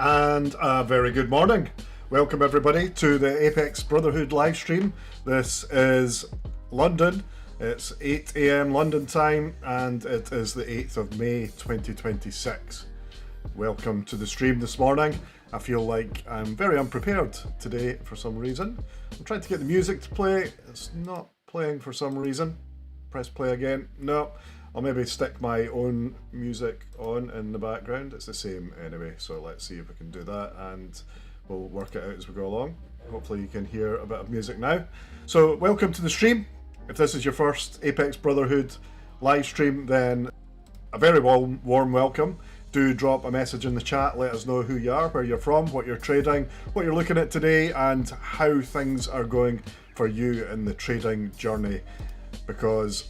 And a very good morning. Welcome everybody to the Apex Brotherhood live stream. This is London. It's 8 a.m. London time and it is the 8th of May 2026. Welcome to the stream this morning. I feel like I'm very unprepared today for some reason. I'm trying to get the music to play. It's not playing for some reason. Press play again. No. I'll maybe stick my own music on in the background. It's the same anyway, so let's see if we can do that and we'll work it out as we go along. Hopefully you can hear a bit of music now. So welcome to the stream. If this is your first Apex Brotherhood live stream, then a very warm welcome. Do drop a message in the chat, let us know who you are, where you're from, what you're trading, what you're looking at today, and how things are going for you in the trading journey. Because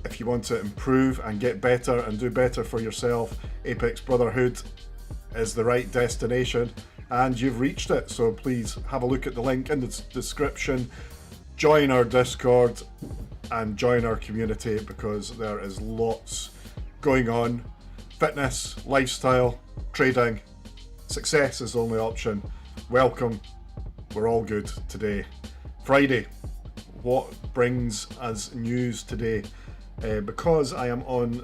if you want to improve and get better and do better for yourself, Apex Brotherhood is the right destination and you've reached it. So please have a look at the link in the description, join our Discord and join our community because there is lots going on. Fitness, lifestyle, trading, success is the only option. Welcome, we're all good today. Friday, what brings us news today? Because I am on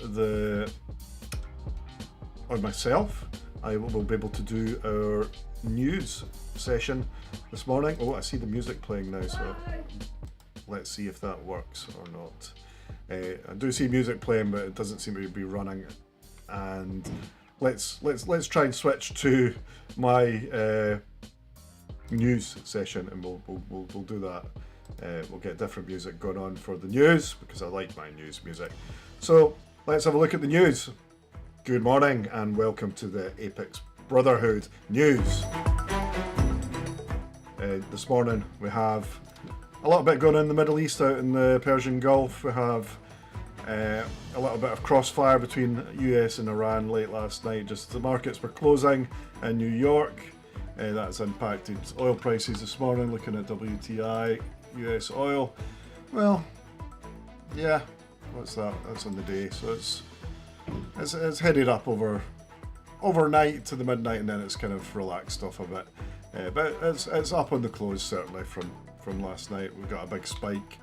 myself, I will be able to do our news session this morning. Oh, I see the music playing now, so let's see if that works or not. I do see music playing, but it doesn't seem to be running. And let's try and switch to my news session, and we'll do that. We'll get different music going on for the news because I like my news music. So let's have a look at the news. Good morning and welcome to the Apex Brotherhood news. This morning we have a little bit going on in the Middle East, out in the Persian Gulf. We have a little bit of crossfire between US and Iran late last night. Just the markets were closing in New York. That's impacted oil prices this morning. Looking at WTI, US oil, well, yeah, what's that? That's on the day, so it's headed up overnight to the midnight, and then it's kind of relaxed off a bit. But it's up on the close certainly from last night. We got a big spike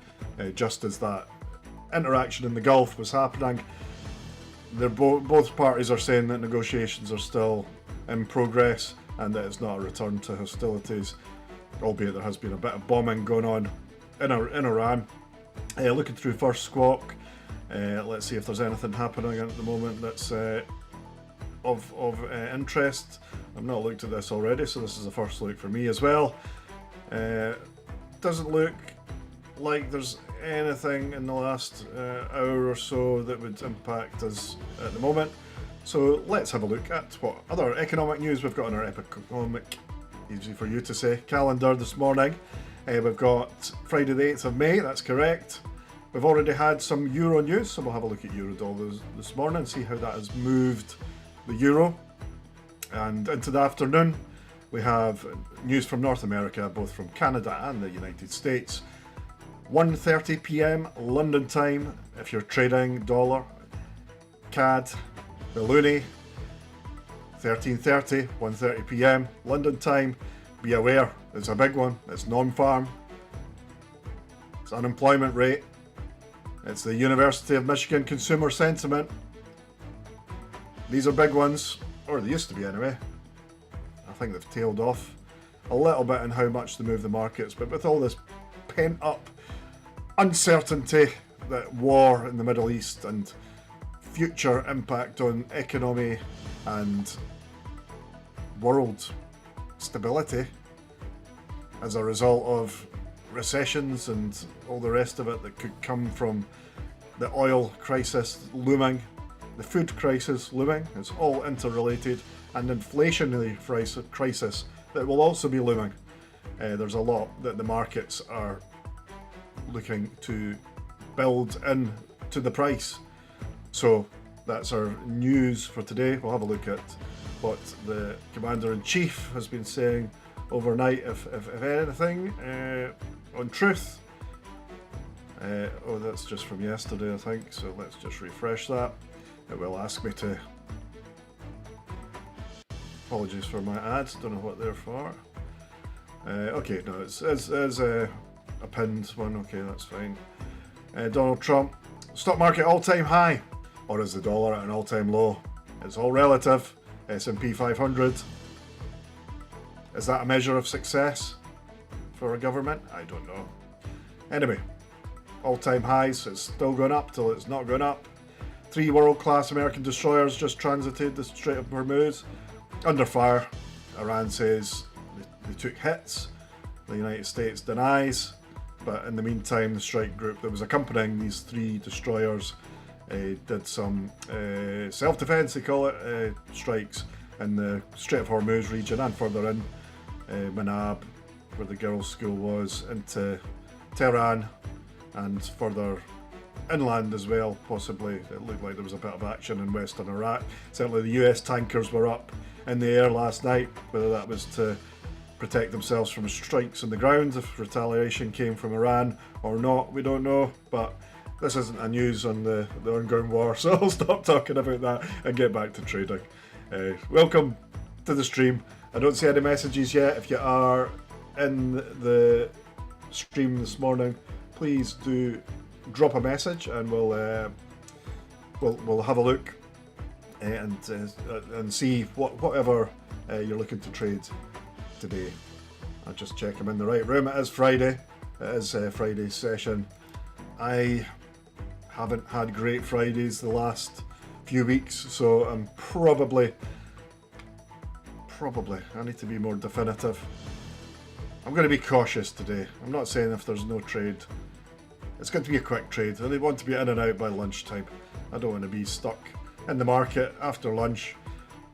just as that interaction in the Gulf was happening. Both parties are saying that negotiations are still in progress and that it's not a return to hostilities, albeit there has been a bit of bombing going on in Iran. Looking through First Squawk, let's see if there's anything happening at the moment that's of interest. I've not looked at this already, so this is a first look for me as well. Doesn't look like there's anything in the last hour or so that would impact us at the moment. So let's have a look at what other economic news we've got on our economic, easy for you to say, calendar this morning. We've got Friday the 8th of May, that's correct. We've already had some Euro news, so we'll have a look at Eurodollar this morning and see how that has moved the Euro. And into the afternoon, we have news from North America, both from Canada and the United States. 1:30 p.m. London time, if you're trading dollar, CAD, the loonie. 13:30, 1:30 p.m. London time. Be aware, it's a big one. It's non-farm. It's unemployment rate. It's the University of Michigan Consumer Sentiment. These are big ones, or they used to be anyway. I think they've tailed off a little bit in how much they move the markets, but with all this pent-up uncertainty that war in the Middle East and future impact on economy and world stability as a result of recessions and all the rest of it that could come from the oil crisis looming, the food crisis looming, it's all interrelated, and inflationary crisis that will also be looming. There's a lot that the markets are looking to build in to the price. So that's our news for today. We'll have a look at what the Commander-in-Chief has been saying overnight, if anything, on Truth. Oh, that's just from yesterday, I think, so let's just refresh that. It will ask me to Apologies for my ads, don't know what they're for. Okay, no, it's a pinned one, okay, that's fine. Donald Trump, stock market all-time high, or is the dollar at an all-time low? It's all relative. S&P 500. Is that a measure of success for a government? I don't know. Anyway, all-time highs, it's still going up till it's not going up. 3 world-class American destroyers just transited the Strait of Hormuz. Under fire, Iran says they took hits. The United States denies. But in the meantime, the strike group that was accompanying these 3 destroyers did some self-defense, they call it, strikes in the Strait of Hormuz region and further in Manab, where the girls' school was, into Tehran and further inland as well, possibly. It looked like there was a bit of action in western Iraq. Certainly the US tankers were up in the air last night, whether that was to protect themselves from strikes on the ground if retaliation came from Iran or not, we don't know. But this isn't a news on the ongoing war, so I'll stop talking about that and get back to trading. Welcome to the stream. I don't see any messages yet. If you are in the stream this morning, please do drop a message and we'll have a look and see whatever you're looking to trade today. I'll just check I'm in the right room. It is Friday. It is Friday's session. I haven't had great Fridays the last few weeks, so I'm probably I need to be more definitive. I'm going to be cautious today. I'm not saying if there's no trade. It's going to be a quick trade, and they want to be in and out by lunchtime. I don't want to be stuck in the market after lunch.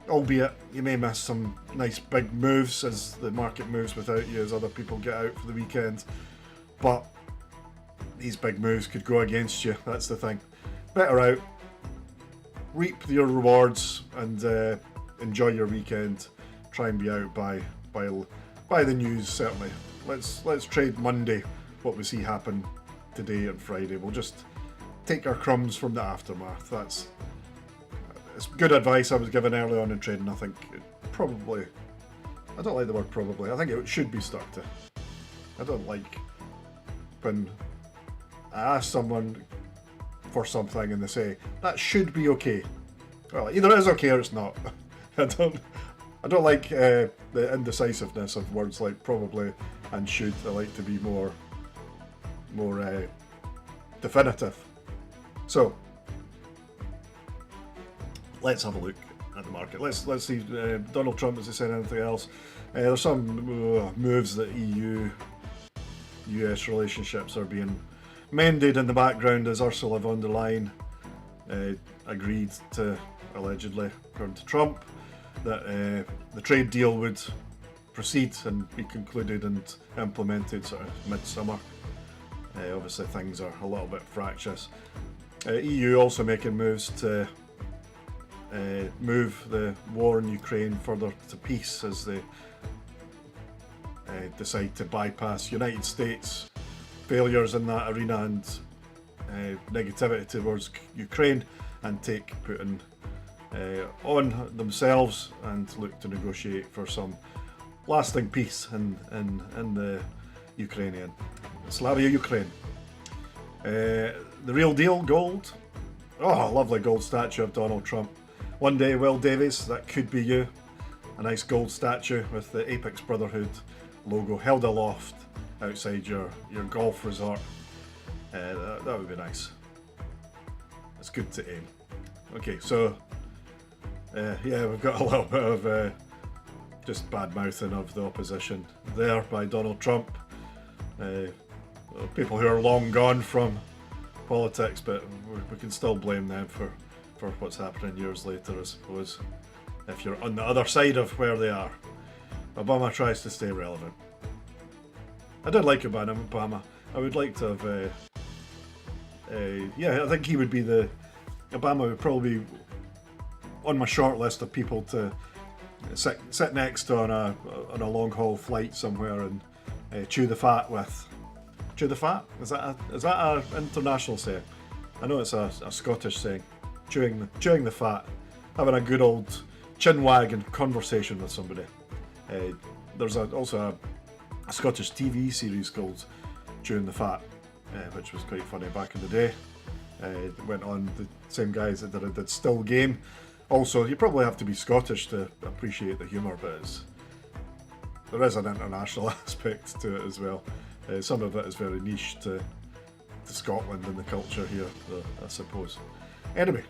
Albeit, you may miss some nice big moves as the market moves without you, as other people get out for the weekend. But these big moves could go against you, that's the thing. Better out, reap your rewards, and enjoy your weekend. Try and be out by the news, certainly. Let's trade Monday, what we see happen today and Friday. We'll just take our crumbs from the aftermath. It's good advice I was given early on in trading. I think I don't like the word probably. I think it should be stuck to. I don't like when I ask someone for something and they say, that should be okay. Well, either it is okay or it's not. I don't like the indecisiveness of words like probably and should. I like to be more definitive. So, let's have a look at the market. Let's see. Donald Trump, has he said anything else? There's some moves that EU-US relationships are being mended in the background as Ursula von der Leyen agreed to, allegedly, according to Trump, that the trade deal would proceed and be concluded and implemented sort of midsummer. Obviously things are a little bit fractious. EU also making moves to move the war in Ukraine further to peace as they decide to bypass United States failures in that arena and negativity towards Ukraine and take Putin on themselves and look to negotiate for some lasting peace in the Ukrainian Slavia, Ukraine. The real deal, gold. Oh, a lovely gold statue of Donald Trump. One day, Will Davies, that could be you. A nice gold statue with the Apex Brotherhood logo held aloft outside your golf resort. That would be nice. It's good to aim. Okay, so yeah, we've got a little bit of just bad mouthing of the opposition there by Donald Trump. People who are long gone from politics, but we can still blame them for what's happening years later, I suppose, if you're on the other side of where they are. Obama tries to stay relevant. I did like Obama. I would like to have yeah, I think he would be Obama would probably be on my short list of people to sit next to on a long haul flight somewhere and chew the fat with. Chew the fat? Is that an international saying? I know it's a Scottish saying. Chewing the fat. Having a good old chin-wagging conversation with somebody. There's also a Scottish TV series called Chewing the Fat, which was quite funny back in the day. It went on, the same guys that did Still Game. Also, you probably have to be Scottish to appreciate the humour, but there is an international aspect to it as well. Some of it is very niche to Scotland and the culture here, I suppose. Anyway,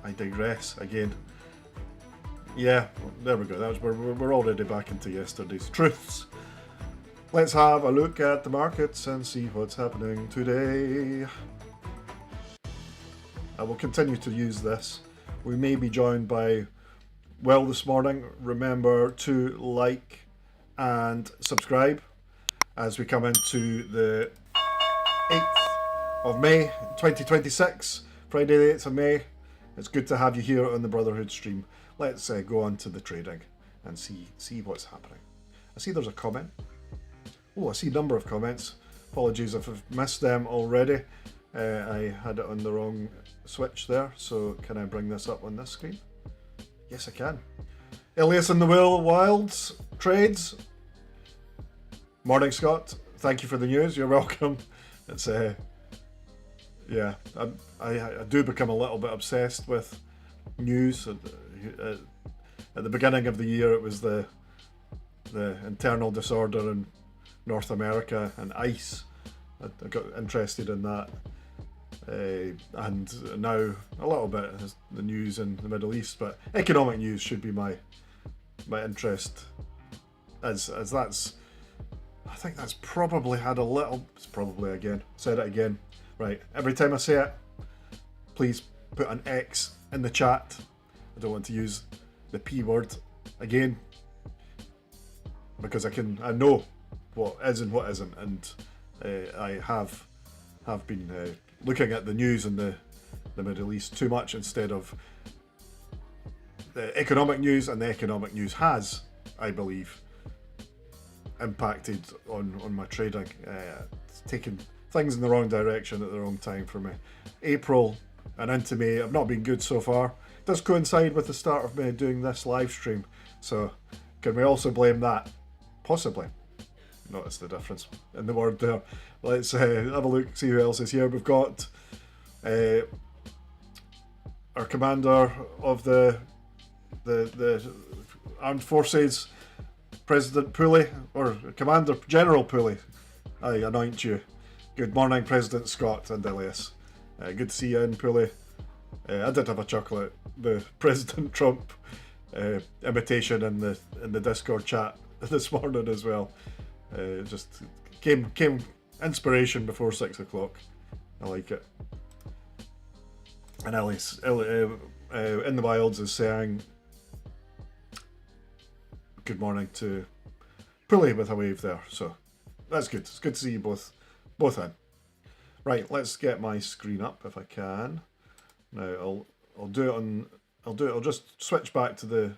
I digress again. Yeah, there we go. We're already back into yesterday's truths. Let's have a look at the markets and see what's happening today. I will continue to use this. We may be joined by Will this morning. Remember to like and subscribe as we come into the 8th of May 2026, Friday the 8th of May. It's good to have you here on the Brotherhood stream. Let's go on to the trading and see what's happening. I see there's a comment. Oh, I see a number of comments. Apologies if I've missed them already. I had it on the wrong switch there, so can I bring this up on this screen? Yes, I can. Elias in the Wilds trades. Morning, Scott. Thank you for the news. You're welcome. It's yeah, I do become a little bit obsessed with news. At the beginning of the year, it was the internal disorder in North America and ICE. I got interested in that. And now a little bit is the news in the Middle East, but economic news should be my interest, as that's, I think that's probably had a little, it's probably again, said it again, right, every time I say it, please put an X in the chat. I don't want to use the P word again, because I know what is and what isn't, and I have been looking at the news in the Middle East too much instead of the economic news, and the economic news has, I believe, impacted on my trading. It's taken things in the wrong direction at the wrong time for me. April and into May have not been good so far. It does coincide with the start of me doing this live stream, so can we also blame that? Possibly. Notice the difference in the word there. Let's have a look, see who else is here. We've got our commander of the armed forces, President Pooley, or Commander General Pooley. I anoint you. Good morning, President Scott and Elias. Good to see you in, Pooley. I did have a chuckle at the President Trump imitation in the Discord chat this morning as well. Just came inspiration before 6 o'clock. I like it. And Elias in the Wilds is saying good morning to Pulley with a wave there, so that's good. It's good to see you both in. Right, let's get my screen up if I can. Now I'll just switch back to the,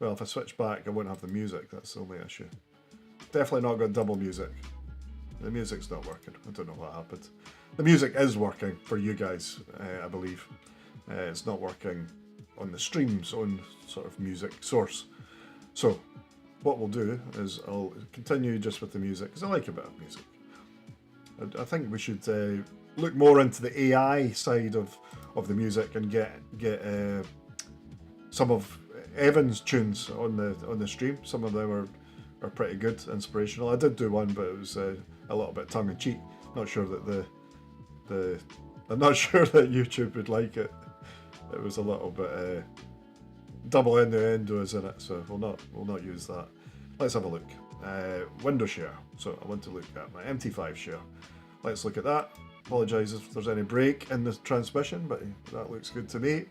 well, if I switch back I won't have the music. That's the only issue. Definitely not got double music. The music's not working. I don't know what happened. The music is working for you guys, I believe. It's not working on the stream's own sort of music source. So what we'll do is I'll continue just with the music, because I like a bit of music. I think we should look more into the AI side of the music and get some of Evan's tunes on the stream. Some of them are pretty good, inspirational. I did do one, but it was a little bit tongue in cheek. Not sure that I'm not sure that YouTube would like it. It was a little bit double innuendos in it, so we'll not use that. Let's have a look. Window share. So I want to look at my MT5 share. Let's look at that. Apologise if there's any break in the transmission, but that looks good to me.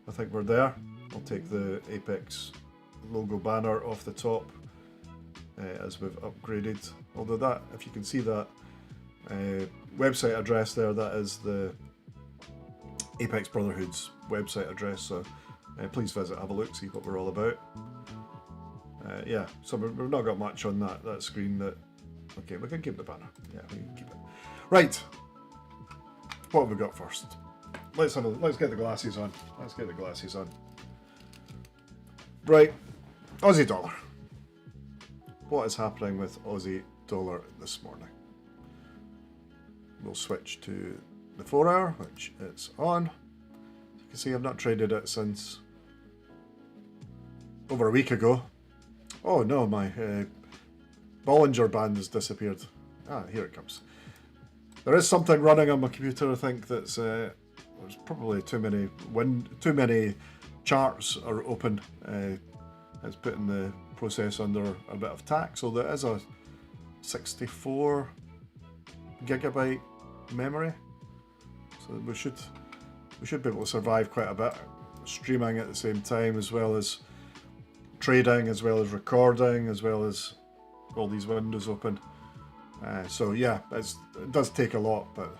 I think we're there. I'll take the Apex logo banner off the top as we've upgraded. Although that, if you can see that website address there, that is the Apex Brotherhood's website address, so please visit, have a look, see what we're all about. Yeah, so we've not got much on that screen. Okay, we can keep the banner. Yeah, we can keep it. Right, what have we got first? Let's get the glasses on. Right, Aussie dollar. What is happening with Aussie dollar this morning? We'll switch to the 4 hour, which it's on. As you can see, I've not traded it since over a week ago. Oh no, my Bollinger Band has disappeared. Ah, here it comes. There is something running on my computer, I think, that's there's probably too many charts are open. It's putting the process under a bit of tax. So there is a 64 gigabyte memory, so we should be able to survive quite a bit, streaming at the same time, as well as trading, as well as recording, as well as all these windows open. So yeah, it does take a lot, but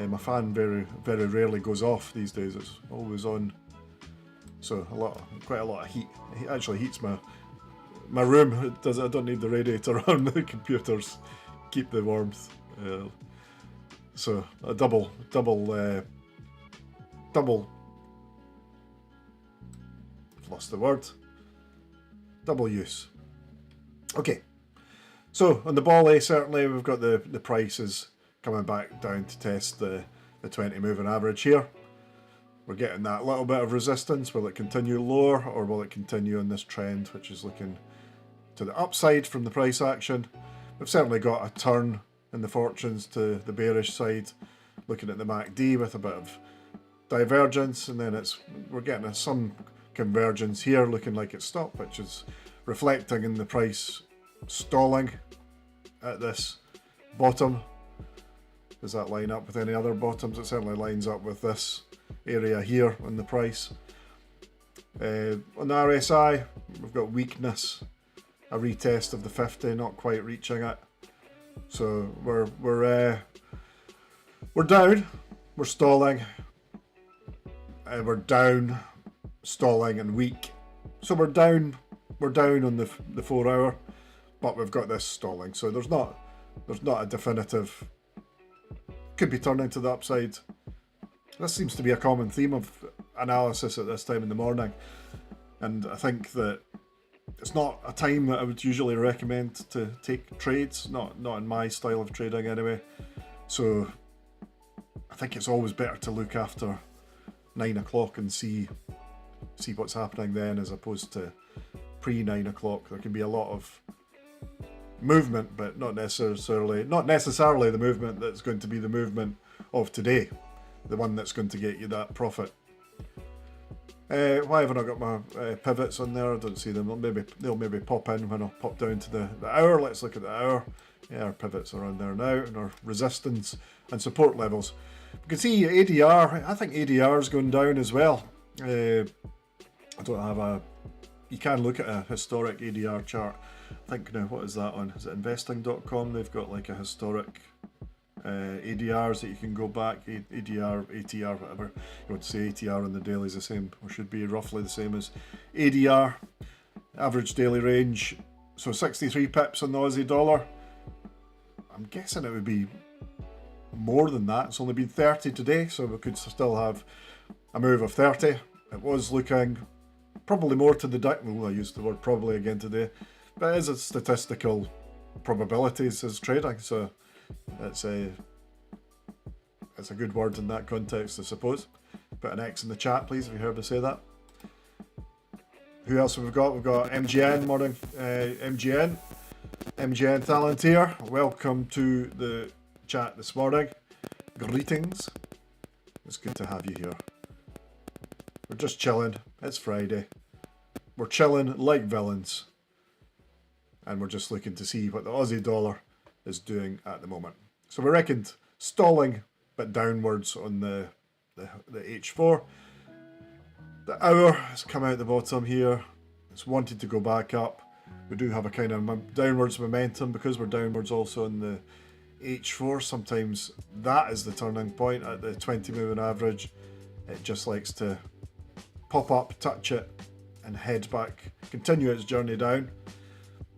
my fan very rarely goes off these days. It's always on, so quite a lot of heat. It actually heats my room. It does. I don't need the radiator on the computers. Keep the warmth. So a double. Lost the word. Double use. Okay. So on the Bolly, certainly we've got the prices coming back down to test the 20 moving average here. We're getting that little bit of resistance. Will it continue lower, or will it continue on this trend, which is looking to the upside from the price action? We've certainly got a turn in the fortunes to the bearish side, looking at the MACD with a bit of divergence, and then we're getting some convergence here, looking like it's stopped, which is reflecting in the price stalling at this bottom. Does that line up with any other bottoms? It certainly lines up with this area here on the price. On the RSI, we've got weakness, a retest of the 50, not quite reaching it. So we're down, we're stalling, we're down, stalling, and weak. So we're down on the 4 hour, but we've got this stalling. So there's not a definitive. Could be turning to the upside. This seems to be a common theme of analysis at this time in the morning, and I think that it's not a time that I would usually recommend to take trades, not in my style of trading anyway. So I think it's always better to look after 9 o'clock and see what's happening then, as opposed to pre 9 o'clock. There can be a lot of movement, but not necessarily the movement that's going to be the movement of today, the one that's going to get you that profit. Why have I not got my pivots on there? I don't see them. They'll maybe pop in when I pop down to the hour. Let's look at the hour. Yeah, our pivots are on there now, and our resistance and support levels. You can see ADR. I think ADR is going down as well. I don't have you can look at a historic ADR chart. I think now, what is that on? Is it investing.com? They've got like a historic ADRs that you can go back, ADR, ATR, whatever you want to say. ATR on the daily is the same, or should be roughly the same as ADR. Average daily range, so 63 pips on the Aussie dollar. I'm guessing it would be more than that. It's only been 30 today, so we could still have a move of 30. It was looking probably more to the well, I used the word probably again today, but it is a statistical probabilities as trading, so it's a good word in that context, I suppose. Put an X in the chat, please, if you heard me say that. Who else have we got? We've got MGN, morning. MGN Talent here. Welcome to the chat this morning. Greetings. It's good to have you here. We're just chilling. It's Friday. We're chilling like villains. And we're just looking to see what the Aussie dollar is doing at the moment. So we reckoned stalling, but downwards on the H4. The hour has come out the bottom here. It's wanted to go back up. We do have a kind of downwards momentum because we're downwards also on the H4. Sometimes that is the turning point at the 20 moving average. It just likes to pop up, touch it, and head back, continue its journey down.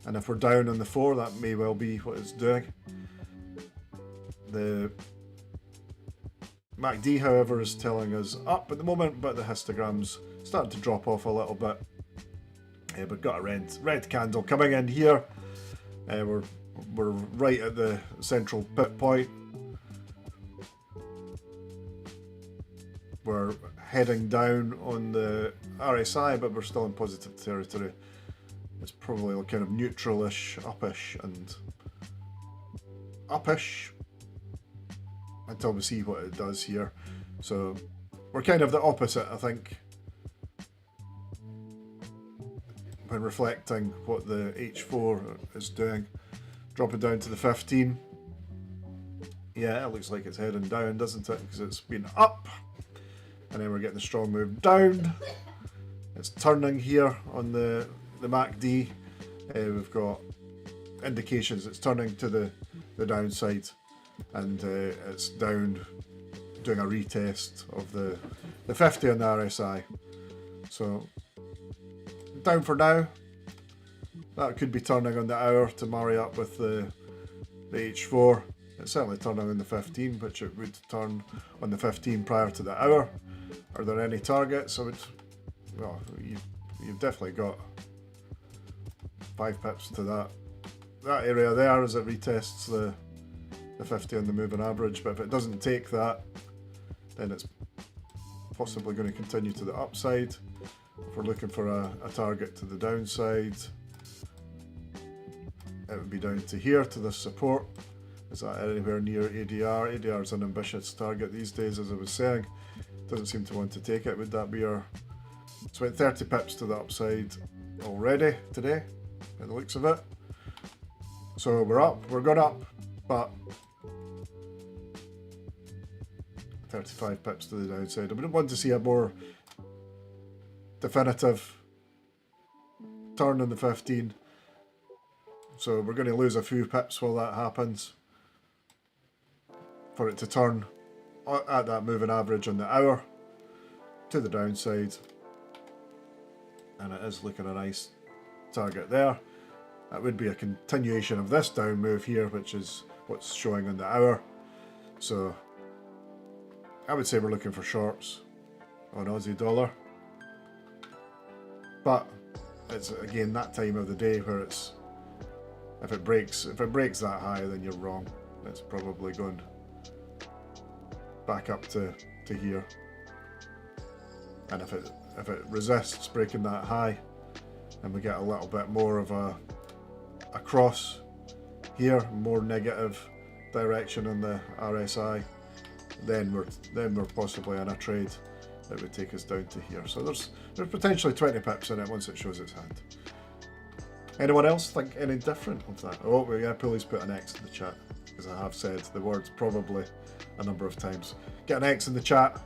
And if we're down on the 4, that may well be what it's doing. The MACD, however, is telling us up at the moment, but the histogram's starting to drop off a little bit. We've got a red candle coming in here. We're right at the central pit point. We're heading down on the RSI, but we're still in positive territory. It's probably kind of neutral-ish, up-ish, and up-ish until we see what it does here. So we're kind of the opposite, I think, when reflecting what the H4 is doing. Drop it down to the 15. Yeah, it looks like it's heading down, doesn't it? Because it's been up. And then we're getting the strong move down. It's turning here on the MACD. We've got indications it's turning to the downside. And it's down, doing a retest of the 50 on the RSI. So, down for now. That could be turning on the hour to marry up with the H4. It's certainly turning on the 15, which it would turn on the 15 prior to the hour. Are there any targets? Well, you've definitely got 5 pips to that area there as it retests the 50 on the moving average. But if it doesn't take that, then it's possibly going to continue to the upside. If we're looking for a target to the downside, it would be down to here, to this support. Is that anywhere near ADR? ADR is an ambitious target these days, as I was saying. Doesn't seem to want to take it. Would that be our... It's went 30 pips to the upside already today, by the looks of it. So we're up, we're going up, but 35 pips to the downside. I wouldn't want to see a more definitive turn on the 15. So we're going to lose a few pips while that happens for it to turn at that moving average on the hour to the downside. And it is looking a nice target there. That would be a continuation of this down move here, which is what's showing on the hour. So I would say we're looking for shorts on Aussie dollar. But it's again that time of the day where it's, if it breaks that high, then you're wrong. It's probably going back up to here. And if it resists breaking that high, and we get a little bit more of a cross here, more negative direction on the RSI, then we're possibly in a trade that would take us down to here. So there's potentially 20 pips in it once it shows its hand. Anyone else think any different of that? Oh yeah, please put an X in the chat, because I have said the words probably a number of times. Get an X in the chat.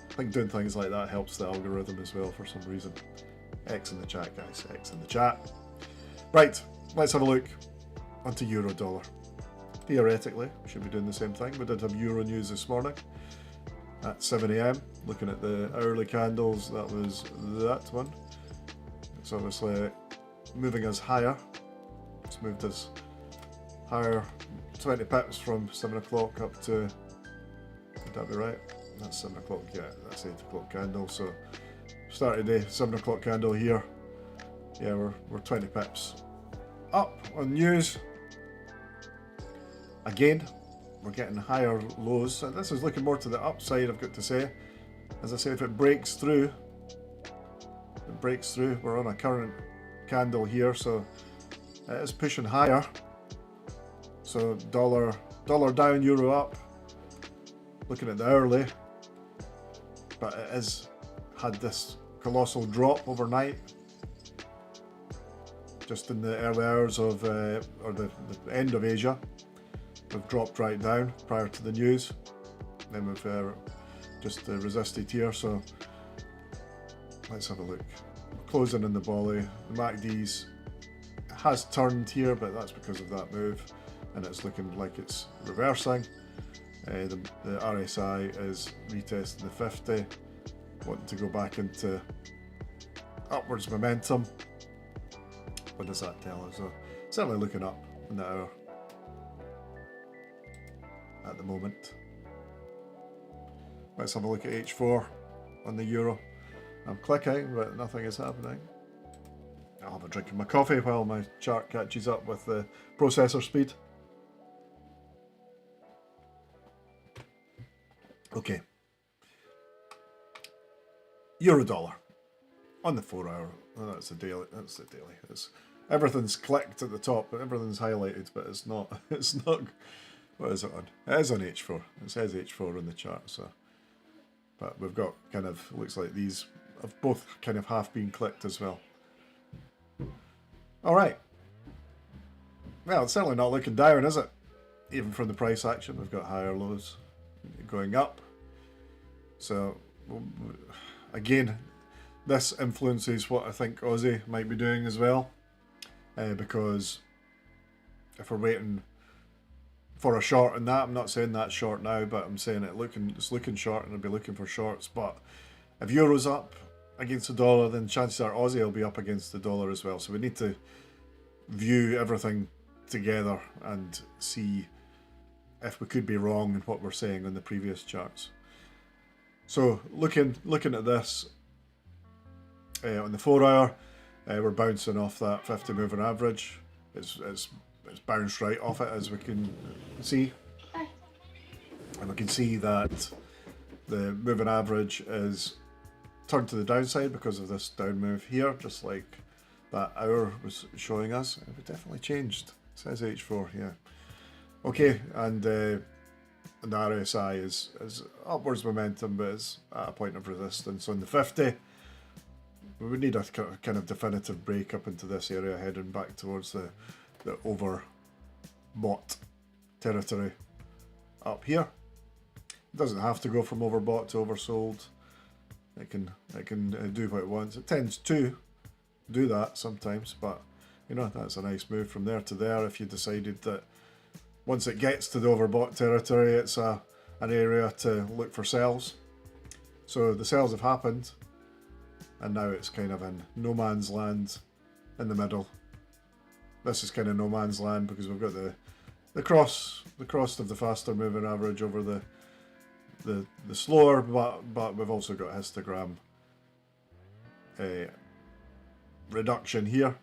I think doing things like that helps the algorithm as well for some reason. X in the chat, guys. X in the chat. Right, let's have a look onto euro dollar. Theoretically, we should be doing the same thing. We did have euro news this morning at 7 AM. Looking at the hourly candles, that was that one. It's obviously moving us higher. It's moved us higher 20 pips from 7 o'clock up to, would that be right? That's 7 o'clock, yeah, that's 8 o'clock candle. So start of the day, 7 o'clock candle here. Yeah, we're 20 pips up on news. Again, we're getting higher lows. So this is looking more to the upside, I've got to say. As I say, if it breaks through, we're on a current candle here, so it is pushing higher. So dollar down, euro up. Looking at the hourly, but it has had this colossal drop overnight, just in the early hours of or the end of Asia. We've dropped right down prior to the news. Then we've just resisted here. So let's have a look. Closing in the volley. The MACD's has turned here, but that's because of that move, and it's looking like it's reversing. The RSI is retesting the 50, wanting to go back into upwards momentum. What does that tell us? So certainly looking up in the hour at the moment. Let's have a look at H4 on the euro. I'm clicking, but nothing is happening. I'll have a drink of my coffee while my chart catches up with the processor speed. Okay. Euro dollar on the 4 hour. Oh, that's the daily. That's the daily. Everything's clicked at the top, but everything's highlighted, but it's not. It's not. What is it on? It is on H4. It says H4 on the chart. So, but we've got kind of, looks like these have both kind of half been clicked as well. All right. Well, it's certainly not looking down, is it? Even from the price action, we've got higher lows going up. So, again, this influences what I think Aussie might be doing as well. Because if we're waiting for a short in that, I'm not saying that's short now, but I'm saying it's looking short and I'll be looking for shorts. But if Euro's up against the dollar, then chances are Aussie will be up against the dollar as well. So we need to view everything together and see if we could be wrong in what we're saying on the previous charts. So looking at this on the 4 hour, we're bouncing off that 50 moving average. It's bounced right off it, as we can see, and we can see that the moving average is turned to the downside because of this down move here, just like that hour was showing us. It definitely changed. It says H4, yeah. Okay, and the RSI is upwards momentum, but is at a point of resistance on the 50. We would need a kind of definitive break up into this area, heading back towards the overbought territory up here. It doesn't have to go from overbought to oversold. It can do what it wants. It tends to do that sometimes, but you know, that's a nice move from there to there. If you decided that once it gets to the overbought territory, it's an area to look for sells. So the sells have happened, and now it's kind of in no man's land in the middle. This is kind of no man's land because we've got the cross of the faster moving average over the slower, but we've also got histogram reduction here,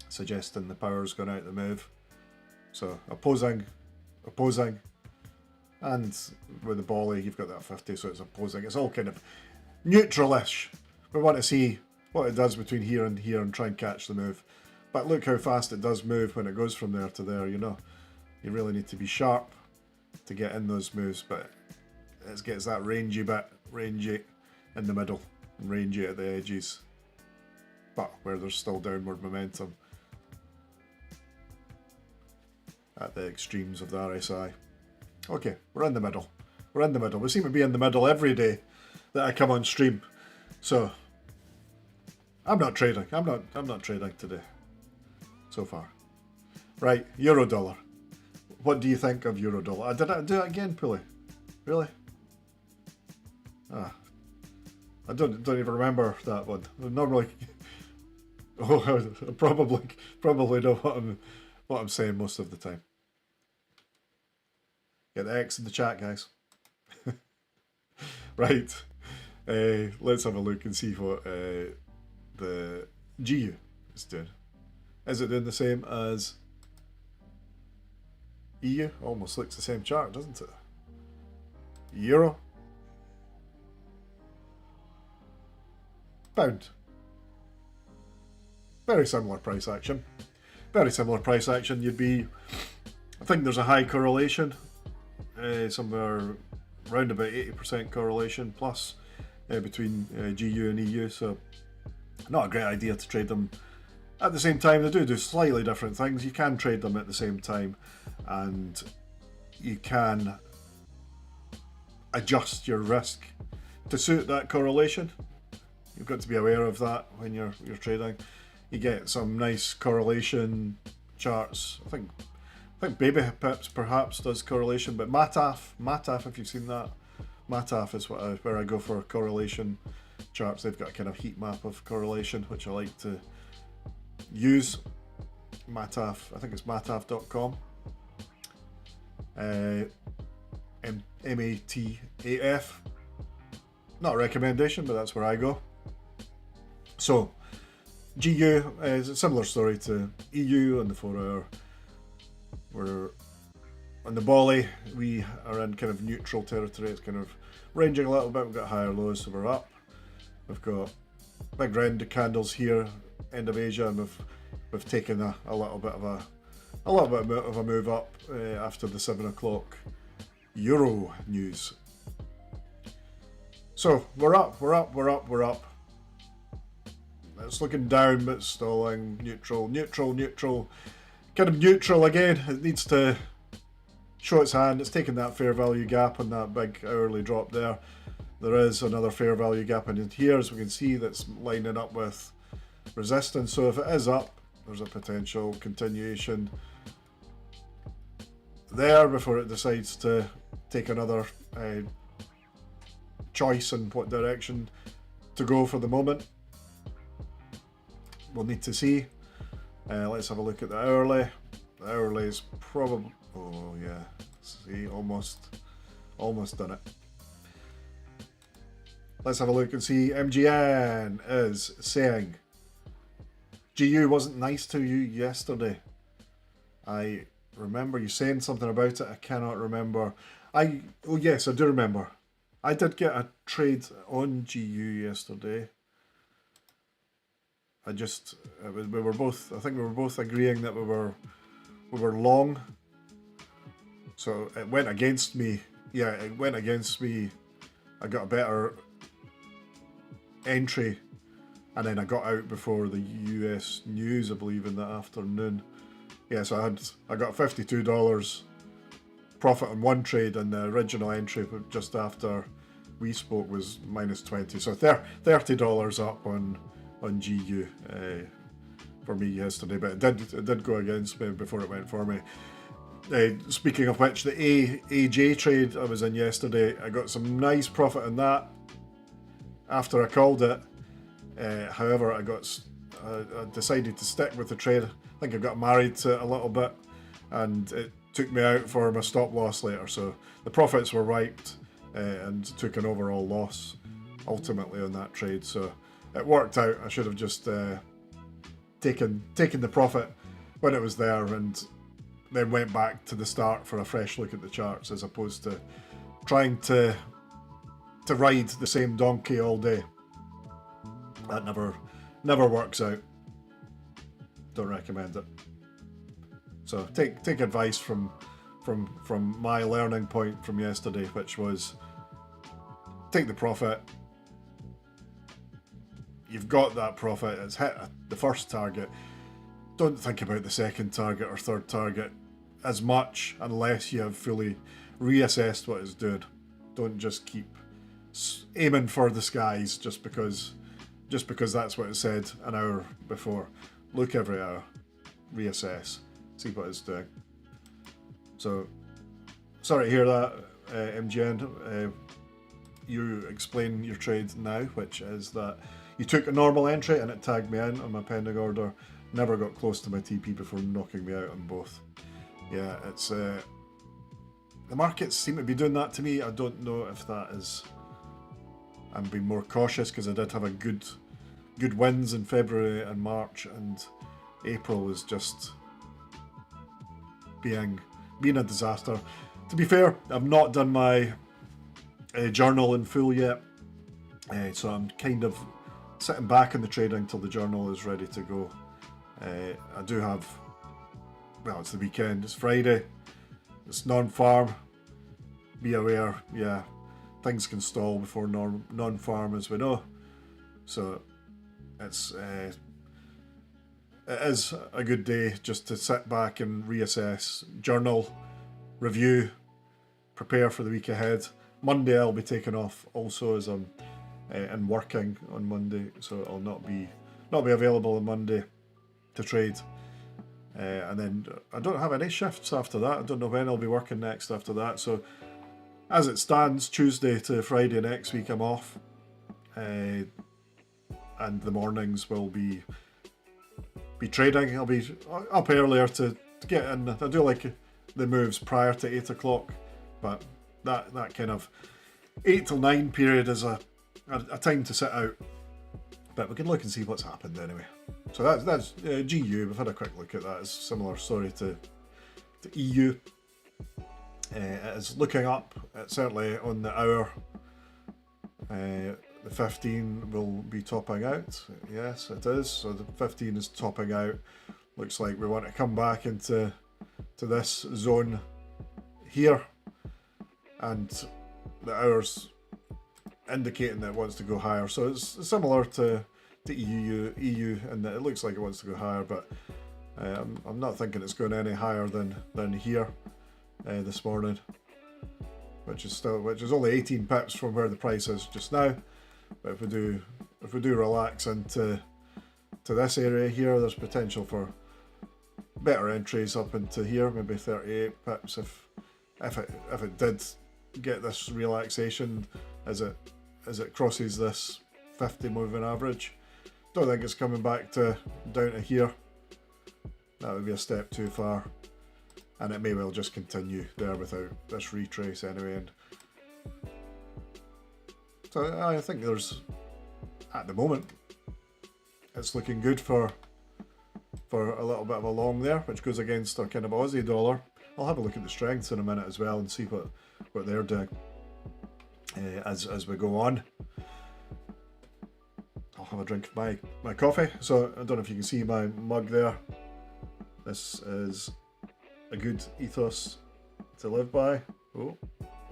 suggesting the power's gone out the move. So opposing, and with the volley you've got that 50, so it's opposing. It's all kind of neutral-ish. We want to see what it does between here and try and catch the move. But look how fast it does move when it goes from there to there, you know. You really need to be sharp to get in those moves, but it gets that rangy bit, rangy in the middle, and rangy at the edges, but where there's still downward momentum at the extremes of the RSI. Okay, we're in the middle. We're in the middle. We seem to be in the middle every day that I come on stream. So I'm not trading. I'm not trading today so far. Right, euro dollar. What do you think of euro dollar? Did I do it again, Pulley? Really? I don't even remember that one. Normally, I probably know what I'm saying most of the time. Get the X in the chat, guys. Right. Let's have a look and see what the GU is doing. Is it doing the same as EU? Almost looks the same chart, doesn't it? Euro. Pound. Very similar price action. Very similar price action. You'd be, I think there's a high correlation, somewhere around about 80% correlation plus between GU and EU. So not a great idea to trade them at the same time. They do slightly different things. You can trade them at the same time, and you can adjust your risk to suit that correlation. You've got to be aware of that when you're trading. You get some nice correlation charts. I think Baby Pips perhaps does correlation, but Mataf, if you've seen that, Mataf is where I go for correlation charts. They've got a kind of heat map of correlation, which I like to use. Mataf, I think it's mataf.com. MATAF. Not a recommendation, but that's where I go. So GU is a similar story to EU on the 4 hour. We're on the Bolly, we are in kind of neutral territory. It's kind of ranging a little bit. We've got higher lows, so we're up. We've got big round candles here, end of Asia, and we've taken a little bit of a move up after the 7 o'clock Euro news. So we're up. It's looking down but stalling, neutral, kind of neutral again. It needs to show its hand. It's taken that fair value gap on that big hourly drop there. There is another fair value gap in here, as we can see, that's lining up with resistance. So if it is up, there's a potential continuation there before it decides to take another choice in what direction to go for the moment. We'll need to see. Let's have a look at the hourly. The hourly is probably, oh yeah, see, almost done it. Let's have a look and see. MGN is saying GU wasn't nice to you yesterday. I remember you saying something about it. I cannot remember. Oh yes, I do remember. I did get a trade on GU yesterday. I think we were both agreeing that we were long. So it went against me. Yeah, it went against me. I got a better entry, and then I got out before the US news, I believe, in the afternoon. Yeah, so I got $52 profit on one trade, and the original entry just after we spoke was minus 20. So $30 up on GU for me yesterday, but it did go against me before it went for me. Speaking of which, the AJ trade I was in yesterday, I got some nice profit on that after I called it. However, I decided to stick with the trade. I think I got married to it a little bit, and it took me out for my stop loss later. So the profits were wiped and took an overall loss ultimately on that trade. So it worked out. I should have just taken the profit when it was there, and then went back to the start for a fresh look at the charts, as opposed to trying to ride the same donkey all day. That never works out. Don't recommend it. So take advice from my learning point from yesterday, which was take the profit. You've got that profit. It's hit the first target. Don't think about the second target or third target as much unless you have fully reassessed what it's doing. Don't just keep aiming for the skies just because that's what it said an hour before. Look every hour, reassess, see what it's doing. So, sorry to hear that, MGN. You explain your trade now, which is that you took a normal entry and it tagged me in on my pending order. Never got close to my TP before knocking me out on both. Yeah, it's the markets seem to be doing that to me. I don't know if that is. I'm being more cautious because I did have a good wins in February and March, and April was just being a disaster. To be fair, I've not done my journal in full yet, so I'm kind of sitting back in the trading until the journal is ready to go. I do have, well, it's the weekend, it's Friday, it's non-farm. Be aware, yeah, things can stall before non-farm, as we know. So it is a good day just to sit back and reassess, journal, review, prepare for the week ahead. Monday I'll be taking off also, as I'm and working on Monday, so I'll not be available on Monday to trade. And then I don't have any shifts after that. I don't know when I'll be working next after that. So as it stands, Tuesday to Friday next week I'm off, and the mornings will be trading. I'll be up earlier to get in. I do like the moves prior to 8 o'clock, but that kind of 8 till 9 period is a time to sit out But we can look and see what's happened anyway. So that's GU. We've had a quick look at that. It's a similar story to EU. It's looking up. It's certainly on the hour. The 15 will be topping out. Yes, it is. So the 15 is topping out. Looks like we want to come back into this zone here, and the hours indicating that it wants to go higher. So it's similar to EU, and that it looks like it wants to go higher, but I'm not thinking it's going any higher than here this morning, which is only 18 pips from where the price is just now. But if we do relax into this area here, there's potential for better entries up into here, maybe 38 pips if it did get this relaxation as it crosses this 50 moving average. Don't think it's coming back down to here. That would be a step too far, and it may well just continue there without this retrace anyway. And so I think there's, at the moment, it's looking good for a little bit of a long there, which goes against our kind of Aussie dollar. I'll have a look at the strengths in a minute as well and see what they're doing as we go on. I'll have a drink of my coffee. So I don't know if you can see my mug there. This is a good ethos to live by. Oh,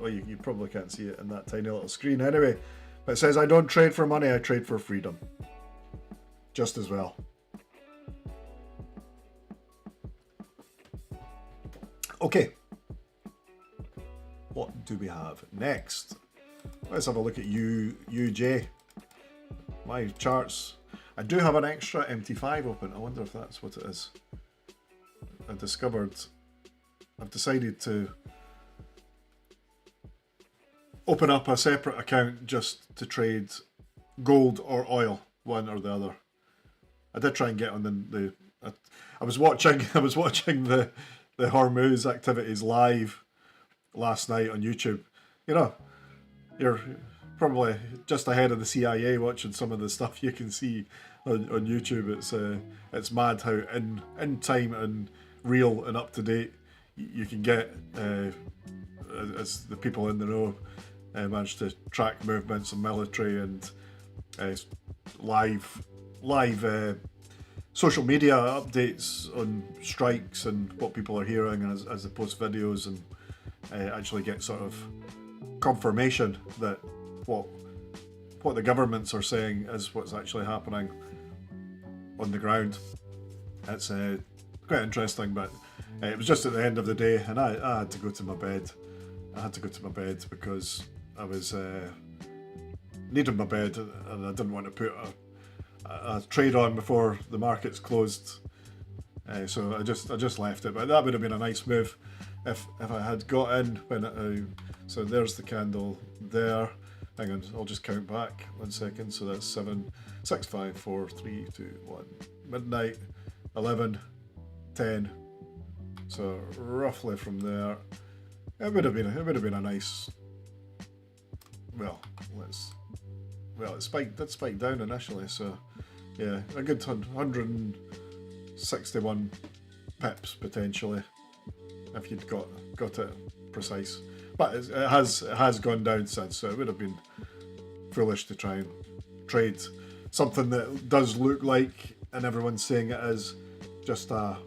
well, you probably can't see it in that tiny little screen anyway. But it says, I don't trade for money, I trade for freedom. Just as well. Okay. What do we have next? Let's have a look at UJ. My charts. I do have an extra MT5 open. I wonder if that's what it is. I've decided to open up a separate account just to trade gold or oil, one or the other. I did try and get on I was watching the Hormuz activities live last night on YouTube. You know, you're probably just ahead of the CIA watching some of the stuff you can see on YouTube. It's mad how in time and real and up to date you can get as the people in the know manage to track movements of military and live social media updates on strikes and what people are hearing as they post videos, and actually get sort of confirmation that what the governments are saying is what's actually happening on the ground. It's quite interesting, but it was just at the end of the day, and I had to go to my bed. I had to go to my bed because I was needing my bed, and I didn't want to put a trade on before the markets closed. So I just left it. But that would have been a nice move if I had got in when so there's the candle there. Hang on, I'll just count back 1 second. So that's 7, 6, 5, 4, 3, 2, 1. Midnight, 11, 10. So roughly from there, it would have been a nice. It spiked down initially. So yeah, a good 161 pips potentially if you'd got it precise. But it has gone down since, so it would have been foolish to try and trade something that does look like, and everyone's saying it is, just a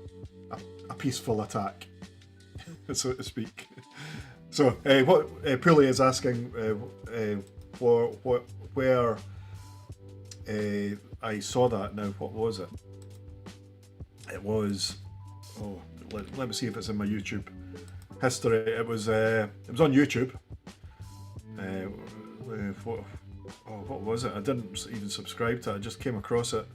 peaceful attack, so to speak. So what Pulley is asking where I saw that now. What was it? It was. Oh, let me see if it's in my YouTube history. It was on YouTube. What was it? I didn't even subscribe to it. I just came across it.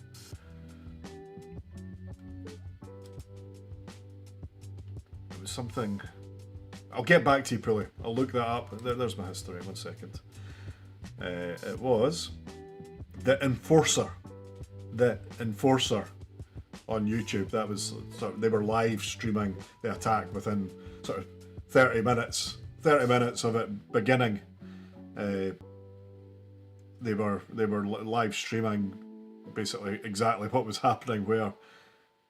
It was something. I'll get back to you, Pulley. I'll look that up. There's my history. 1 second. It was the Enforcer. The Enforcer on YouTube. That was they were live streaming the attack within sort of 30 minutes of it beginning. They were live streaming basically exactly what was happening where.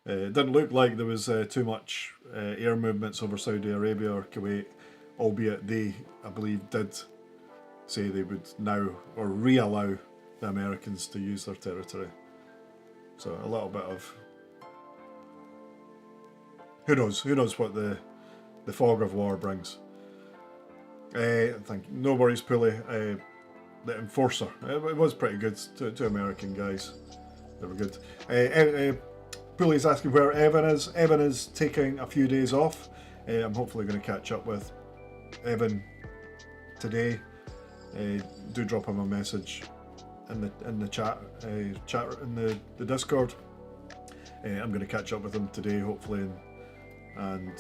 It didn't look like there was too much air movements over Saudi Arabia or Kuwait, albeit they, I believe, did say they would now or re-allow the Americans to use their territory. So a little bit of who knows what the fog of war brings. I think no worries, Pulley. The enforcer, it was pretty good. Two American guys, they were good. Pulley's asking where Evan is. Evan is taking a few days off. I'm hopefully going to catch up with Evan today. Do drop him a message in the chat in the Discord. I'm going to catch up with him today, hopefully, and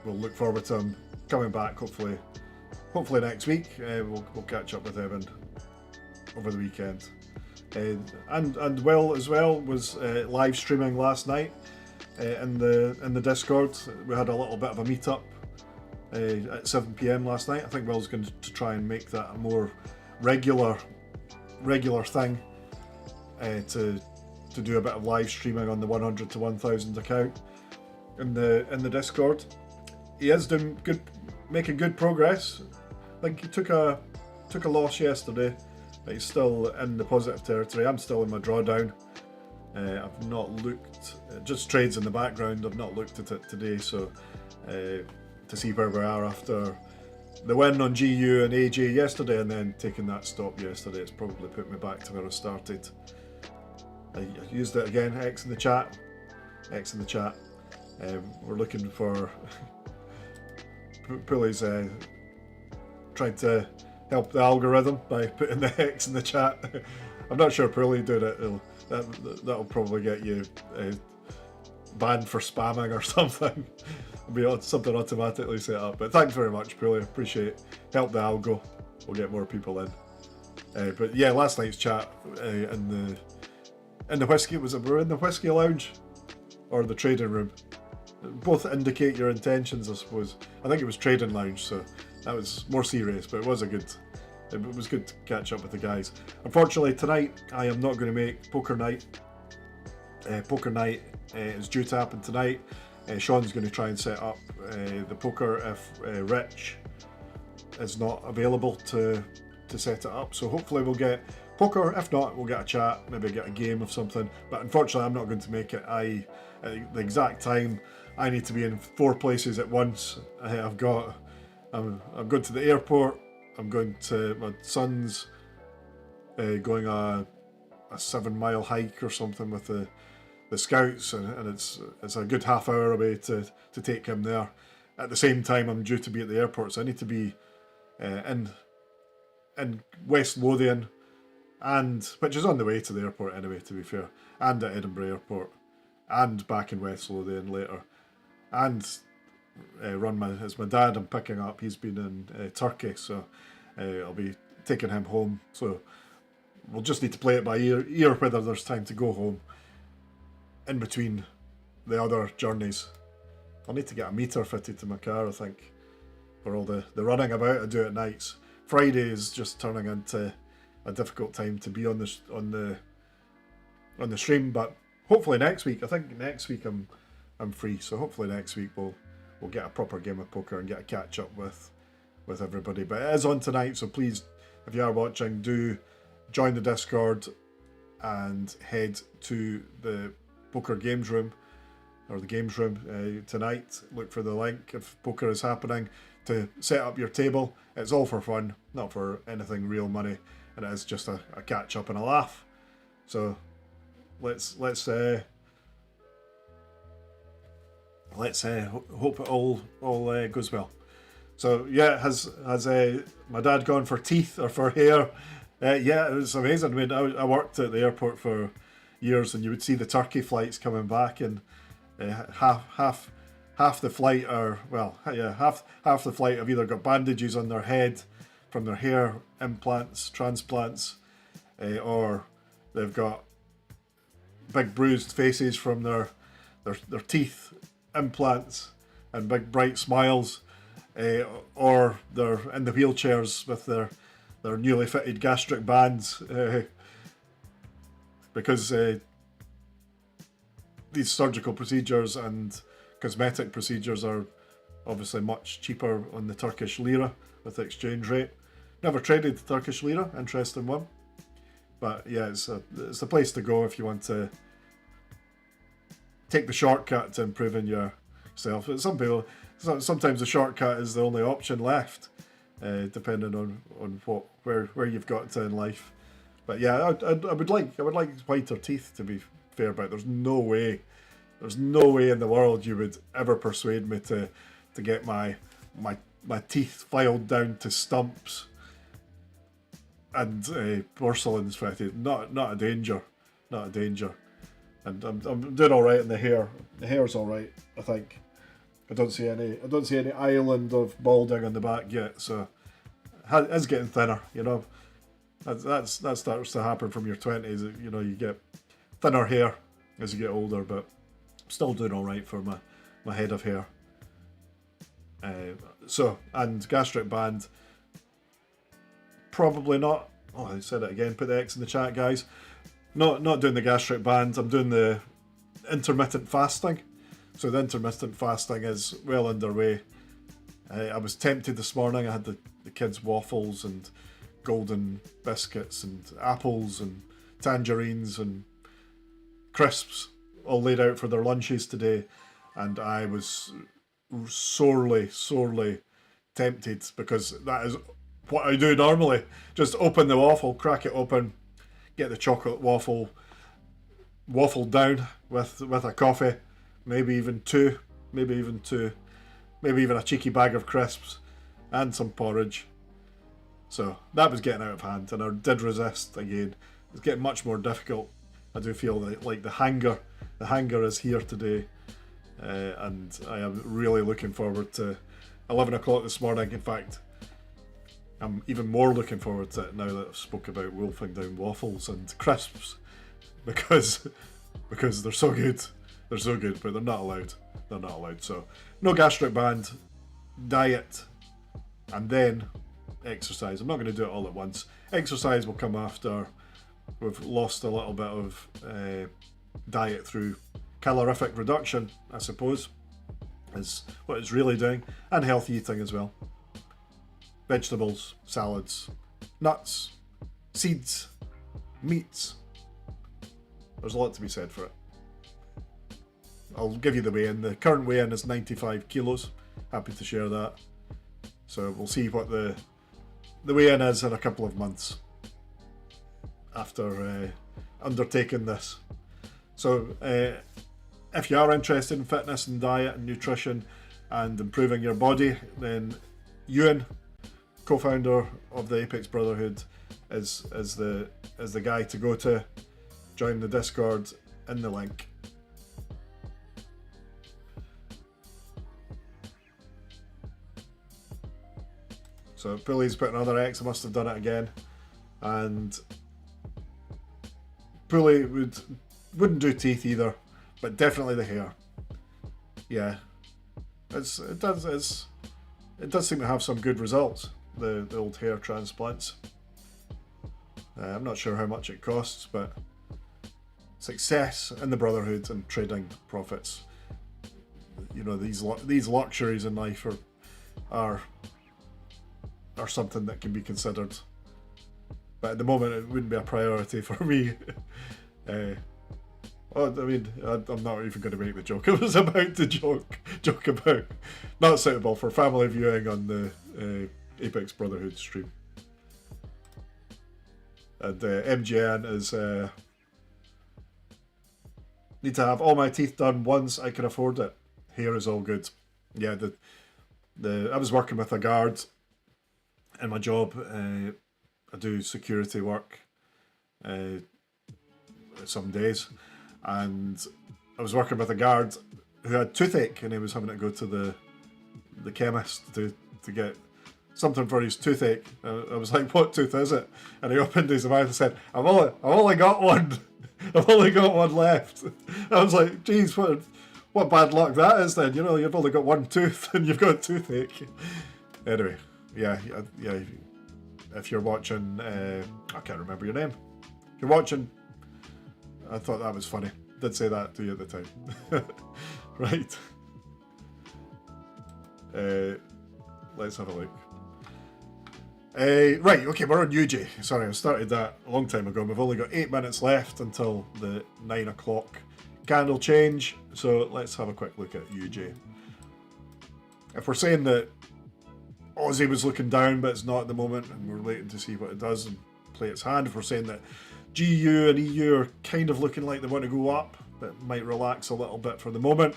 we'll look forward to him coming back. Hopefully next week. We'll catch up with Evan over the weekend. And Will as well was live streaming last night in the Discord. We had a little bit of a meetup at 7 PM last night. I think Will's going to try and make that a more regular thing to do a bit of live streaming on the 100 to 1000 account in the Discord. He is doing good, making good progress. I think he took a loss yesterday. He's still in the positive territory. I'm still in my drawdown. I've not looked, it just trades in the background. I've not looked at it today, so to see where we are after the win on GU and AJ yesterday, and then taking that stop yesterday, it's probably put me back to where I started. I used it again. X in the chat. We're looking for Pulley's trying to help the algorithm by putting the X in the chat. I'm not sure Pulley did it. That'll probably get you banned for spamming or something. It'll be something automatically set up. But thanks very much, Pulley. Appreciate it. Help the algo. We'll get more people in. But yeah, last night's chat in the whiskey, was it? We're in the whiskey lounge or the trading room. Both indicate your intentions, I suppose. I think it was trading lounge, so that was more serious, but it was good to catch up with the guys. Unfortunately, tonight I am not going to make poker night. Poker night is due to happen tonight. Sean's going to try and set up the poker if Rich is not available to set it up. So hopefully we'll get poker. If not, we'll get a chat, maybe get a game of something. But unfortunately, I'm not going to make it. At the exact time, I need to be in 4 places at once. I'm going to the airport. I'm going to my son's going a 7-mile hike or something with the scouts, and it's a good half hour away to take him there. At the same time, I'm due to be at the airport, so I need to be in West Lothian, which is on the way to the airport anyway, to be fair, and at Edinburgh Airport, and back in West Lothian later, and as my dad I'm picking up. He's been in Turkey, so I'll be taking him home. So we'll just need to play it by ear whether there's time to go home in between the other journeys. I'll need to get a meter fitted to my car, I think, for all the running about I do at nights. Friday is just turning into a difficult time to be on the stream, but hopefully next week. I think next week I'm free, so hopefully next week we'll get a proper game of poker and get a catch up with everybody. But it is on tonight, so please, if you are watching, do join the Discord and head to the poker games room, or the games room tonight. Look for the link if poker is happening to set up your table. It's all for fun, not for anything real money, and it is just a catch up and a laugh. So let's hope it all goes well. So yeah, has my dad gone for teeth or for hair? Yeah, it was amazing. I mean, I worked at the airport for years, and you would see the Turkey flights coming back, and half the flight half the flight have either got bandages on their head from their hair transplants, or they've got big bruised faces from their teeth implants and big bright smiles, or they're in the wheelchairs with their newly fitted gastric bands. because these surgical procedures and cosmetic procedures are obviously much cheaper on the Turkish lira with the exchange rate. Never traded the Turkish lira, interesting one. But yeah, it's the place to go if you want to take the shortcut to improving yourself. But some people, sometimes the shortcut is the only option left, depending on where you've got to in life. But yeah, I would like whiter teeth, to be fair, but there's no way in the world you would ever persuade me to get my teeth filed down to stumps and porcelains fitted. Not a danger. And I'm doing all right in the hair. The hair's all right, I think. I don't see any island of balding on the back yet, so it's getting thinner. You know, that starts to happen from your 20s. You know, you get thinner hair as you get older, but I'm still doing all right for my head of hair. And gastric band, probably not. Oh, I said it again. Put the X in the chat, guys. Not doing the gastric band. I'm doing the intermittent fasting. So the intermittent fasting is well underway. I was tempted this morning. I had the kids' waffles and golden biscuits and apples and tangerines and crisps all laid out for their lunches today, and I was sorely tempted, because that is what I do normally. Just open the waffle, crack it open, get the chocolate waffle waffled down with a coffee, maybe even a cheeky bag of crisps and some porridge. So that was getting out of hand, and I did resist again. It's getting much more difficult. I do feel like the hanger is here today, and I am really looking forward to 11 o'clock this morning. In fact, I'm even more looking forward to it now that I've spoke about wolfing down waffles and crisps, because they're so good. They're so good, but they're not allowed. So no gastric band, diet, and then exercise. I'm not going to do it all at once. Exercise will come after we've lost a little bit of diet through calorific reduction, I suppose, is what it's really doing, and healthy eating as well. Vegetables, salads, nuts, seeds, meats. There's a lot to be said for it. I'll give you the weigh-in. The current weigh-in is 95 kilos. Happy to share that. So we'll see what the weigh-in is in a couple of months after undertaking this. So if you are interested in fitness and diet and nutrition and improving your body, then Ewan, co-founder of the Apex Brotherhood, is the guy to go to. Join the Discord in the link. So Pulley's put another X. I must have done it again. And Pulley wouldn't do teeth either, but definitely the hair. Yeah, it does seem to have some good results. The old hair transplants. I'm not sure how much it costs, but success in the Brotherhood and trading profits. You know, these luxuries in life are something that can be considered, but at the moment it wouldn't be a priority for me. I'm not even going to make the joke. I was about to joke about not suitable for family viewing on the Apex Brotherhood stream. And MGN is need to have all my teeth done once I can afford it. Hair is all good. Yeah, I was working with a guard in my job. I do security work some days, and I was working with a guard who had toothache, and he was having to go to the chemist to get something for his toothache. I was like, "What tooth is it?" And he opened his mouth and said, "I've only got one. I've only got one left." I was like, "Geez, what bad luck that is then? You know, you've only got one tooth and you've got toothache." Anyway, yeah. If you're watching, I can't remember your name. If you're watching, I thought that was funny. Did say that to you at the time. Right. Let's have a look. Right, okay, we're on UJ. Sorry, I started that a long time ago. We've only got 8 minutes left until the 9 o'clock candle change. So let's have a quick look at UJ. If we're saying that Aussie was looking down, but it's not at the moment, and we're waiting to see what it does and play its hand. If we're saying that GU and EU are kind of looking like they want to go up, but might relax a little bit for the moment,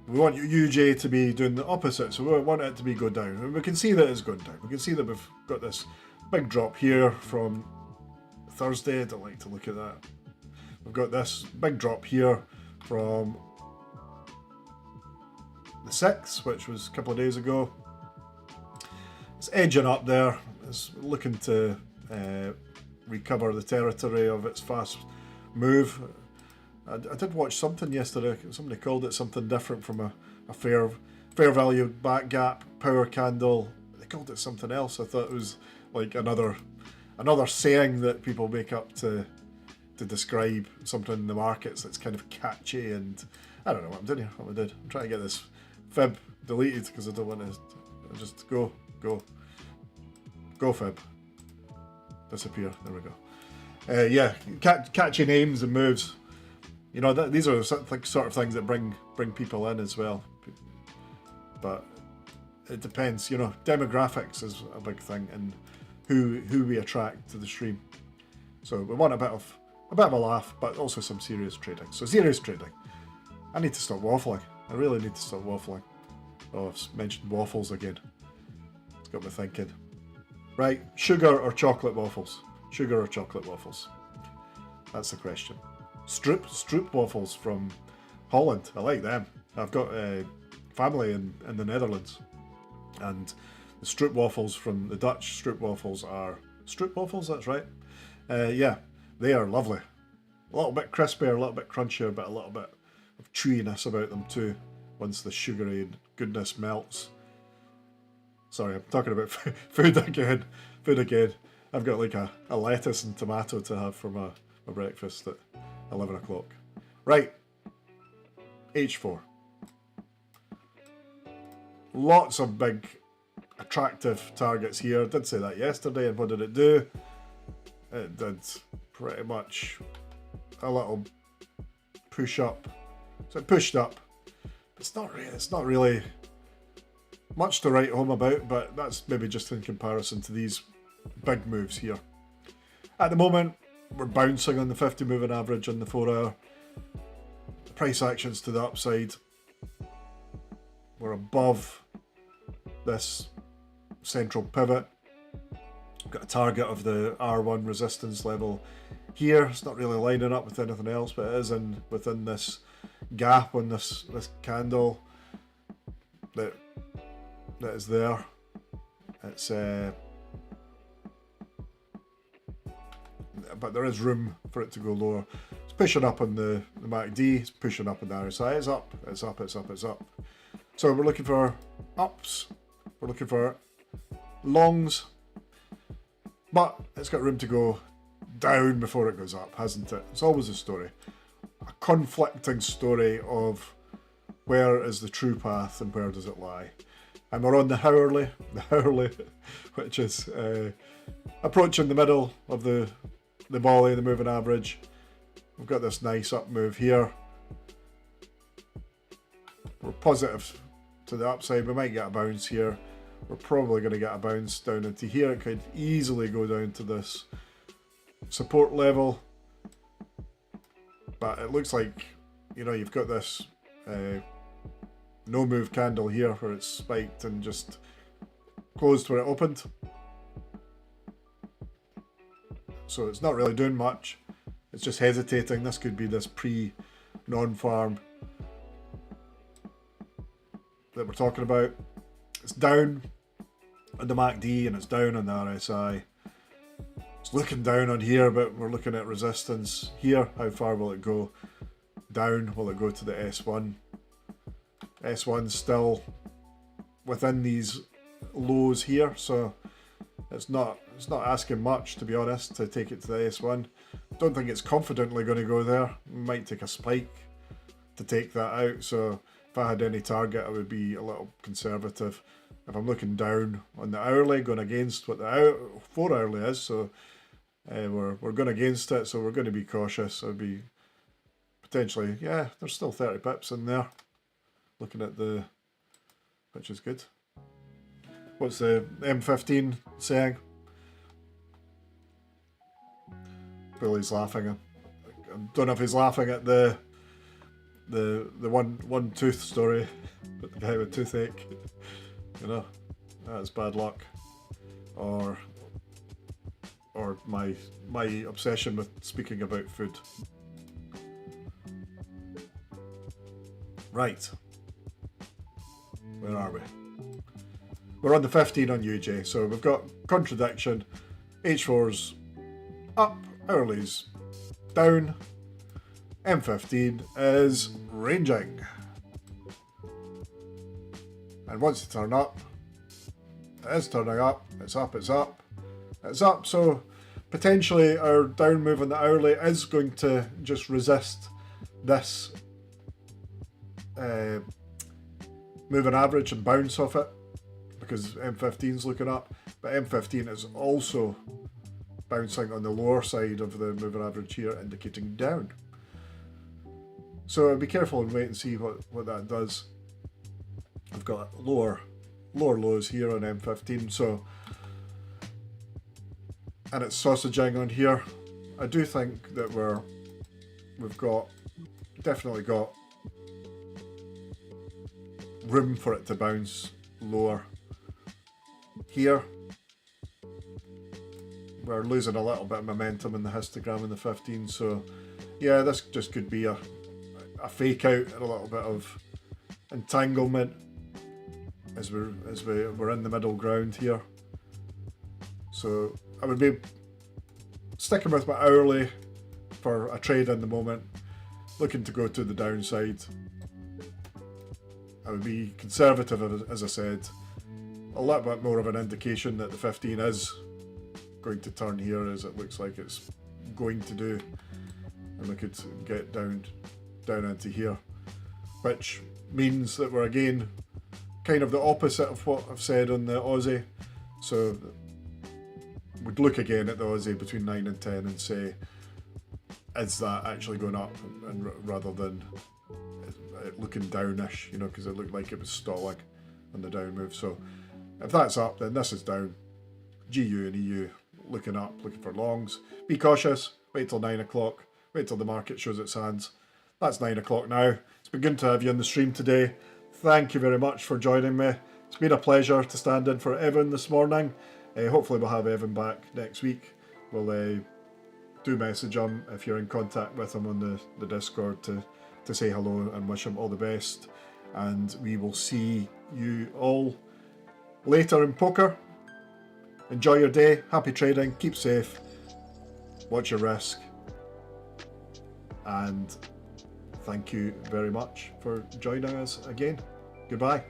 we want UJ to be doing the opposite, so we want it to be go down. And we can see that it's going down. We can see that we've got this big drop here from Thursday. I don't like to look at that. We've got this big drop here from the 6th, which was a couple of days ago. It's edging up there. It's looking to recover the territory of its fast move. I did watch something yesterday. Somebody called it something different from a fair value back gap power candle. They called it something else. I thought it was like another saying that people make up to describe something in the markets that's kind of catchy, and I don't know what I'm doing here. What I did. I'm trying to get this fib deleted because I don't want to just go fib. Disappear. There we go. Yeah, catchy names and moves. You know, these are sort of things that bring people in as well. But it depends. You know, demographics is a big thing, and who we attract to the stream. So we want a bit of a laugh, but also some serious trading. So serious trading. I need to stop waffling. I really need to stop waffling. Oh, I've mentioned waffles again. It's got me thinking. Right, sugar or chocolate waffles? Sugar or chocolate waffles? That's the question. Stroop waffles from Holland. I like them. I've got family in the Netherlands, and the Stroop waffles from the Dutch Stroop waffles are Stroop waffles. That's right. Yeah, they are lovely. A little bit crispier, a little bit crunchier, but a little bit of chewiness about them too. Once the sugary goodness melts. Sorry, I'm talking about food again. Food again. I've got like a lettuce and tomato to have for my breakfast at 11 o'clock. Right. H4. Lots of big, attractive targets here. I did say that yesterday, and what did it do? It did pretty much a little push up. So it pushed up. It's not really much to write home about, but that's maybe just in comparison to these big moves here. At the moment, we're bouncing on the 50 moving average on the 4 hour. The price actions to the upside. We're above this central pivot. We've got a target of the R1 resistance level here. It's not really lining up with anything else, but it is within this gap on this candle that is there. It's but there is room for it to go lower. It's pushing up on the MACD, it's pushing up on the RSI. It's up, it's up, it's up, it's up. So we're looking for ups, we're looking for longs, but it's got room to go down before it goes up, hasn't it? It's always a story. A conflicting story of where is the true path and where does it lie. And we're on the hourly, which is approaching the middle of the volley, the moving average. We've got this nice up move here. We're positive to the upside. We might get a bounce here. We're probably going to get a bounce down into here. It could easily go down to this support level. But it looks like, you know, you've got this no move candle here where it's spiked and just closed where it opened. So it's not really doing much. It's just hesitating. This could be this pre-non-farm that we're talking about. It's down on the MACD and it's down on the RSI. It's looking down on here, but we're looking at resistance here. How far will it go down? Will it go to the S1? S1's still within these lows here, so it's not asking much, to be honest, to take it to the S1. don't think it's confidently going to go there. Might take a spike to take that out. So if I had any target, I would be a little conservative. If I'm looking down on the hourly, going against what the 4 hourly is, so we're going against it, so we're going to be cautious. I'd be potentially, yeah, there's still 30 pips in there. Looking at the, which is good. What's the M15 saying? Billy's laughing. I don't know if he's laughing at the one tooth story, but the guy with toothache. You know, that's bad luck. Or my obsession with speaking about food. Right. Where are we? We're on the 15 on UJ, so we've got contradiction. H4's up, hourly's down. M15 is ranging. And once it turns up, it is turning up, it's up, it's up, it's up. So potentially our down move on the hourly is going to just resist this moving average and bounce off it, because M15's looking up, but M15 is also bouncing on the lower side of the moving average here, indicating down. So be careful and wait and see what that does. I've got lower lows here on M15, so, and it's sausaging on here. I do think that we've definitely got room for it to bounce lower. Here we're losing a little bit of momentum in the histogram in the 15, so yeah, this just could be a fake out and a little bit of entanglement as we're in the middle ground here. So I would be sticking with my hourly for a trade in the moment, looking to go to the downside. I would be conservative, as I said. A little bit more of an indication that the 15 is going to turn here, as it looks like it's going to do, and we could get down into here, which means that we're again kind of the opposite of what I've said on the Aussie. So we'd look again at the Aussie between 9 and 10 and say, is that actually going up, and rather than it looking downish, you know, because it looked like it was stalling on the down move. So if that's up, then this is down. GU and EU looking up, looking for longs. Be cautious, wait till 9 o'clock, wait till the market shows its hands. That's 9 o'clock now. It's been good to have you on the stream today. Thank you very much for joining me. It's been a pleasure to stand in for Evan this morning. Hopefully we'll have Evan back next week. We'll do message him if you're in contact with him on the Discord to say hello and wish him all the best. And we will see you all later in poker. Enjoy your day, happy trading, keep safe, watch your risk, and thank you very much for joining us again. Goodbye.